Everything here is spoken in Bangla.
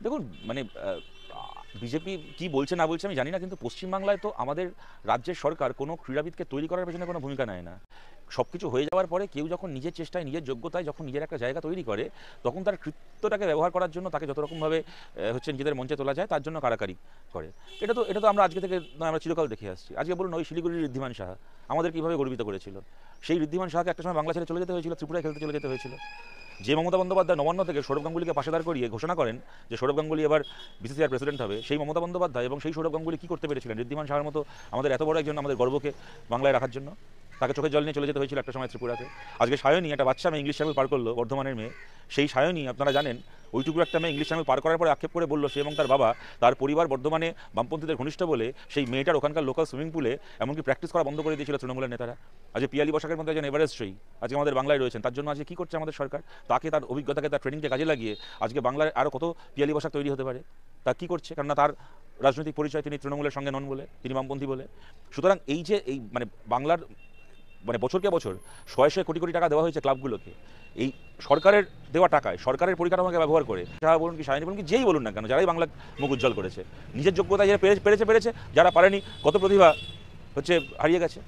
দেখুন মানে বিজেপি কি বলছে না বলছে আমি জানি না, কিন্তু পশ্চিমবাংলায় তো আমাদের রাজ্যের সরকার কোনো ক্রীড়াবিদকে তৈরি করার পেছনে কোনো ভূমিকা নেয় না। সব কিছু হয়ে যাওয়ার পরে কেউ যখন নিজের চেষ্টায় নিজের যোগ্যতায় যখন নিজের একটা জায়গা তৈরি করে, তখন তার কৃত্যটাকে ব্যবহার করার জন্য তাকে যত রকমভাবে হচ্ছে নিজেদের মঞ্চে তোলা যায় তার জন্য কারাকারি করে। এটা তো আমরা আজকে থেকে নয়, আমরা চিরকাল দেখে আসছি। আজকে বলুন ওই শিলিগুড়ির ঋদ্ধিমান সাহা আমাদের কীভাবে গর্বিত করেছিল। সেই ঋদ্ধিমান সাহাকে একটা সময় বাংলা ছেড়ে চলে যেতে হয়েছিল, ত্রিপুরায় খেলতে চলে যেতে হয়েছিল। যে মমতা বন্দ্যোপাধ্যায় নবান্ন থেকে সৌরভ গাঙ্গুলিকে পাশে দাঁড় করিয়ে ঘোষণা করেন যে সৌরভ গাঙ্গুলি এবার বিসিসিআর প্রেসিডেন্ট হবে, সেই মমতা বন্দ্যোপাধ্যায় এবং সেই সৌরভ গাঙ্গুলি কী করতে পেরেছিলেন ঋদ্ধিমান সাহার মতো আমাদের এত বড় একজন আমাদের গর্বকে বাংলায় রাখার জন্য? তাকে চোখের জল নিয়ে চলে যেতে হয়েছিল একটা সময় ত্রিপুরাতে। আজকে সায়নী একটা বাচ্চা মেয়ে ইংলিশ চ্যানেল পার করলো, বর্ধমানের মেয়ে। সেই সায়নী আপনারা জানেন ওইটুকু একটা মেয়ে ইংলিশ চ্যানেল পার করার পরে আক্ষেপ করে বললো সে এবং তার বাবা, তার পরিবার বর্ধমানে বামপন্থীদের ঘনিষ্ঠ বলে সেই মেয়েটার ওখানকার লোকাল সুইমিং পুলে এমনকি প্র্যাকটিস করা বন্ধ করে দিয়েছিল তৃণমূলের নেতারা। আজকে পিয়ালি বসাকের মধ্যে একজন এভারেস্ট জয়ী আজকে আমাদের বাংলায় রয়েছেন। তার জন্য আজকে কী করছে আমাদের সরকার? তাকে তার অভিজ্ঞতাকে তার ট্রেনিংকে কাজে লাগিয়ে আজকে বাংলায় আরও কত পিয়ালি বসাক তৈরি হতে পারে। তা কী করছে? কেননা তার রাজনৈতিক পরিচয় তিনি তৃণমূলের সঙ্গে নন বলে, তিনি বামপন্থী বলে। সুতরাং এই যে এই মানে বাংলার মানে বছরকে বছর শয়ে শয়ে কোটি কোটি টাকা দেওয়া হয়েছে ক্লাবগুলোকে, এই সরকারের দেওয়া টাকায় সরকারের পরিকাঠামোকে ব্যবহার করে সাহা বলুন কি সায়নী বলুন কি যেই বলুন না কেন, যারাই বাংলা মুখ উজ্জ্বল করেছে, নিজের যোগ্যতায় যারা পেরেছে, যারা পারেনি কত প্রতিভা হচ্ছে হারিয়ে গেছে।